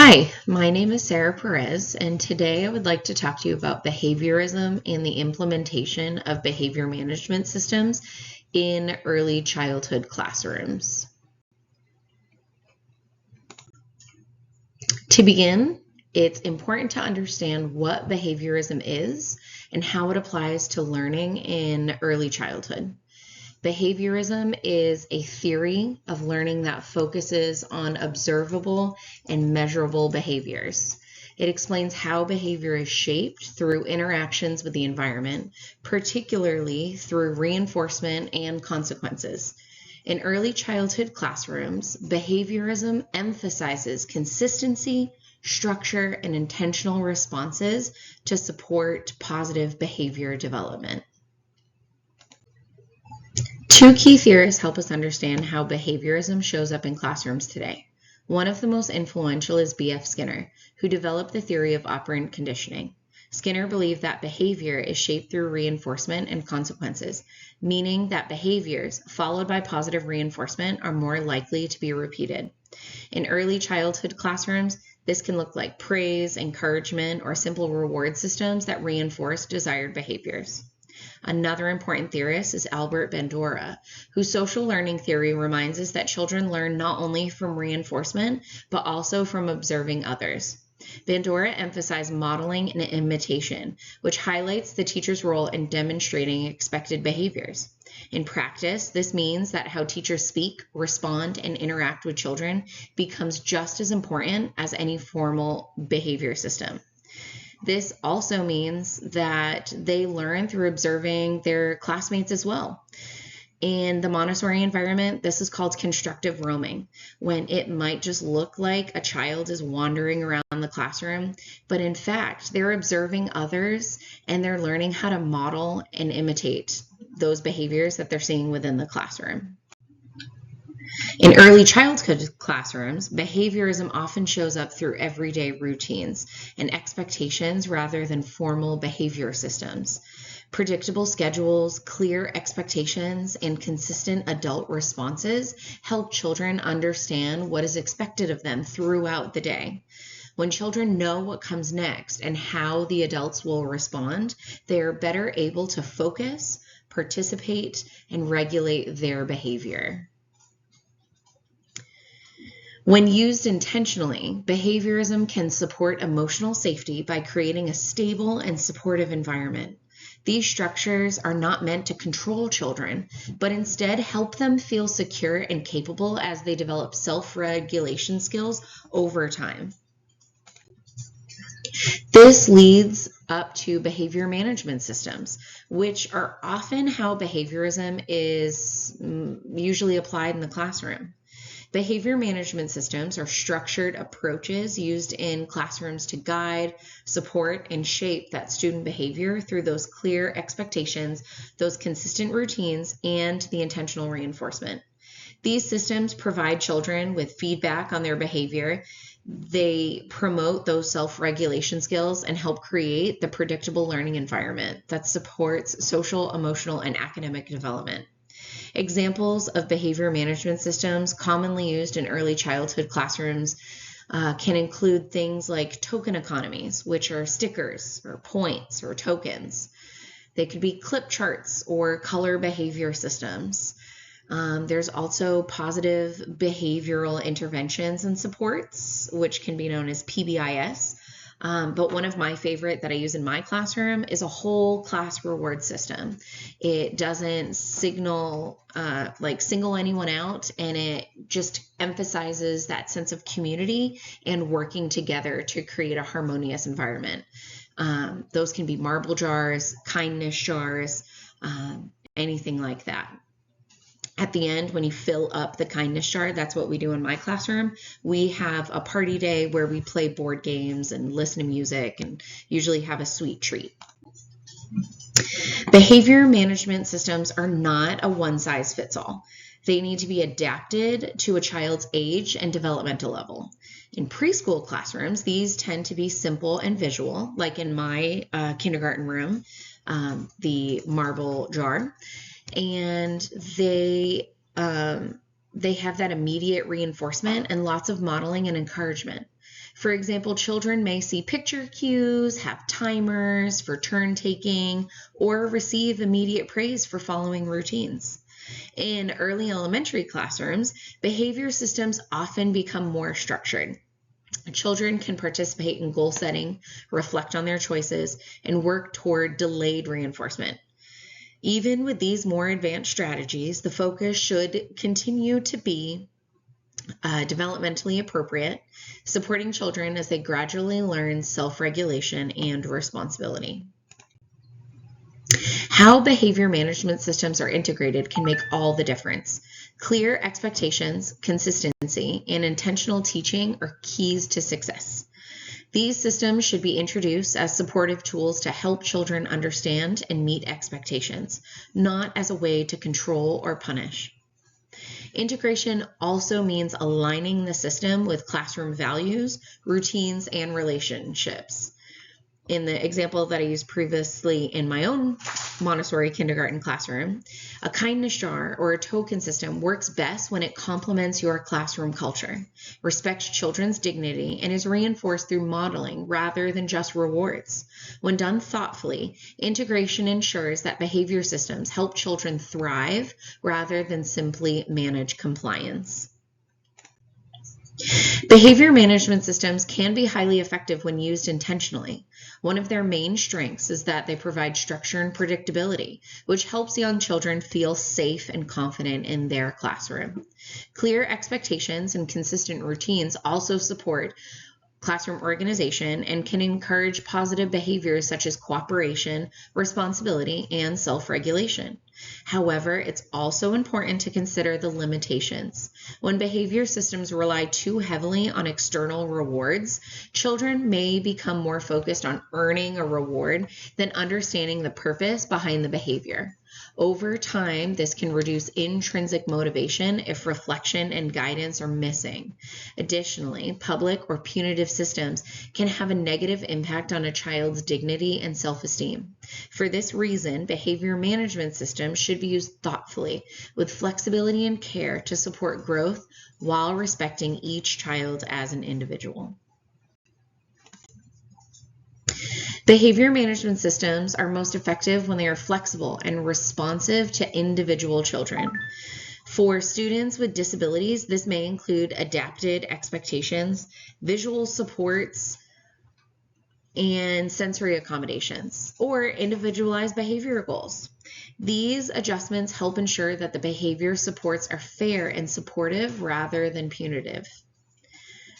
Hi, my name is Sarah Perez, and today I would like to talk to you about behaviorism and the implementation of behavior management systems in early childhood classrooms. To begin, it's important to understand what behaviorism is and how it applies to learning in early childhood. Behaviorism is a theory of learning that focuses on observable and measurable behaviors. It explains how behavior is shaped through interactions with the environment, particularly through reinforcement and consequences. In early childhood classrooms, behaviorism emphasizes consistency, structure, and intentional responses to support positive behavior development. Two key theorists help us understand how behaviorism shows up in classrooms today. One of the most influential is B.F. Skinner, who developed the theory of operant conditioning. Skinner believed that behavior is shaped through reinforcement and consequences, meaning that behaviors followed by positive reinforcement are more likely to be repeated. In early childhood classrooms, this can look like praise, encouragement, or simple reward systems that reinforce desired behaviors. Another important theorist is Albert Bandura, whose social learning theory reminds us that children learn not only from reinforcement, but also from observing others. Bandura emphasized modeling and imitation, which highlights the teacher's role in demonstrating expected behaviors. In practice, this means that how teachers speak, respond, and interact with children becomes just as important as any formal behavior system. This also means that they learn through observing their classmates as well. In the Montessori environment, this is called constructive roaming, when it might just look like a child is wandering around the classroom, but in fact, they're observing others and they're learning how to model and imitate those behaviors that they're seeing within the classroom. In early childhood classrooms, behaviorism often shows up through everyday routines and expectations rather than formal behavior systems. Predictable schedules, clear expectations, and consistent adult responses help children understand what is expected of them throughout the day. When children know what comes next and how the adults will respond, they are better able to focus, participate, and regulate their behavior. When used intentionally, behaviorism can support emotional safety by creating a stable and supportive environment. These structures are not meant to control children, but instead help them feel secure and capable as they develop self-regulation skills over time. This leads up to behavior management systems, which are often how behaviorism is usually applied in the classroom. Behavior management systems are structured approaches used in classrooms to guide, support, and shape that student behavior through those clear expectations, those consistent routines, and the intentional reinforcement. These systems provide children with feedback on their behavior. They promote those self-regulation skills and help create the predictable learning environment that supports social, emotional, and academic development. Examples of behavior management systems commonly used in early childhood classrooms can include things like token economies, which are stickers or points or tokens. They could be clip charts or color behavior systems. There's also positive behavioral interventions and supports, which can be known as PBIS. But one of my favorite that I use in my classroom is a whole class reward system. It doesn't single anyone out, and it just emphasizes that sense of community and working together to create a harmonious environment. Those can be marble jars, kindness jars, anything like that. At the end, when you fill up the kindness jar, that's what we do in my classroom. We have a party day where we play board games and listen to music and usually have a sweet treat. Behavior management systems are not a one-size-fits-all. They need to be adapted to a child's age and developmental level. In preschool classrooms, these tend to be simple and visual, like in my kindergarten room, the marble jar. And they have that immediate reinforcement and lots of modeling and encouragement. For example, children may see picture cues, have timers for turn taking, or receive immediate praise for following routines. In early elementary classrooms, behavior systems often become more structured. Children can participate in goal setting, reflect on their choices, and work toward delayed reinforcement. Even with these more advanced strategies, the focus should continue to be developmentally appropriate, supporting children as they gradually learn self-regulation and responsibility. How behavior management systems are integrated can make all the difference. Clear expectations, consistency, and intentional teaching are keys to success. These systems should be introduced as supportive tools to help children understand and meet expectations, not as a way to control or punish. Integration also means aligning the system with classroom values, routines, and relationships. In the example that I used previously in my own Montessori kindergarten classroom, a kindness jar or a token system works best when it complements your classroom culture, respects children's dignity, and is reinforced through modeling rather than just rewards. When done thoughtfully, integration ensures that behavior systems help children thrive rather than simply manage compliance. Behavior management systems can be highly effective when used intentionally. One of their main strengths is that they provide structure and predictability, which helps young children feel safe and confident in their classroom. Clear expectations and consistent routines also support classroom organization and can encourage positive behaviors such as cooperation, responsibility, and self-regulation. However, it's also important to consider the limitations. When behavior systems rely too heavily on external rewards, children may become more focused on earning a reward than understanding the purpose behind the behavior. Over time, this can reduce intrinsic motivation if reflection and guidance are missing. Additionally, public or punitive systems can have a negative impact on a child's dignity and self-esteem. For this reason, behavior management systems should be used thoughtfully, with flexibility and care to support growth while respecting each child as an individual. Behavior management systems are most effective when they are flexible and responsive to individual children. For students with disabilities, this may include adapted expectations, visual supports, and sensory accommodations, or individualized behavior goals. These adjustments help ensure that the behavior supports are fair and supportive rather than punitive.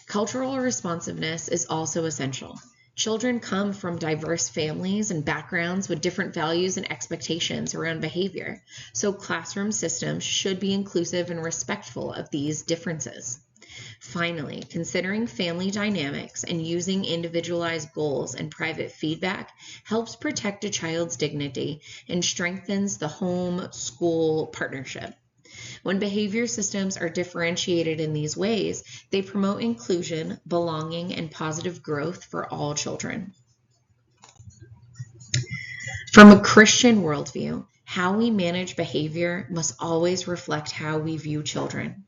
Cultural responsiveness is also essential. Children come from diverse families and backgrounds with different values and expectations around behavior, so classroom systems should be inclusive and respectful of these differences. Finally, considering family dynamics and using individualized goals and private feedback helps protect a child's dignity and strengthens the home-school partnership. When behavior systems are differentiated in these ways, they promote inclusion, belonging, and positive growth for all children. From a Christian worldview, how we manage behavior must always reflect how we view children,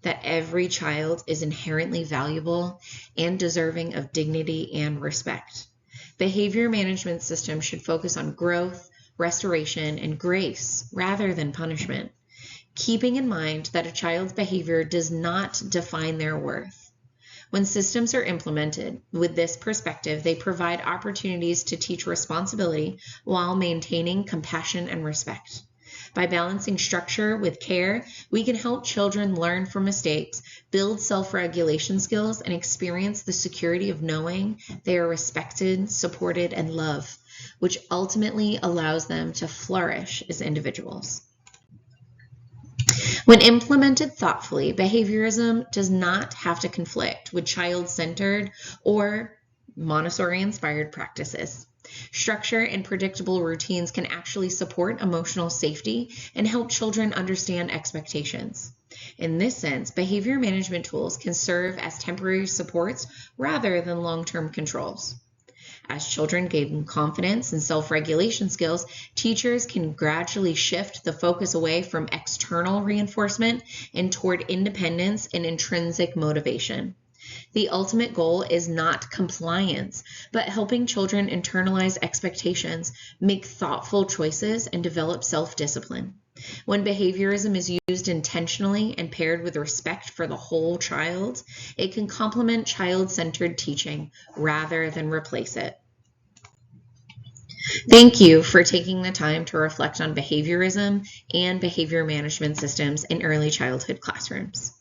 that every child is inherently valuable and deserving of dignity and respect. Behavior management systems should focus on growth, restoration, and grace rather than punishment, keeping in mind that a child's behavior does not define their worth. When systems are implemented with this perspective, they provide opportunities to teach responsibility while maintaining compassion and respect. By balancing structure with care, we can help children learn from mistakes, build self-regulation skills, and experience the security of knowing they are respected, supported, and loved, which ultimately allows them to flourish as individuals. When implemented thoughtfully, behaviorism does not have to conflict with child-centered or Montessori-inspired practices. Structure and predictable routines can actually support emotional safety and help children understand expectations. In this sense, behavior management tools can serve as temporary supports rather than long-term controls. As children gain confidence and self-regulation skills, teachers can gradually shift the focus away from external reinforcement and toward independence and intrinsic motivation. The ultimate goal is not compliance, but helping children internalize expectations, make thoughtful choices, and develop self-discipline. When behaviorism is used intentionally and paired with respect for the whole child, it can complement child-centered teaching rather than replace it. Thank you for taking the time to reflect on behaviorism and behavior management systems in early childhood classrooms.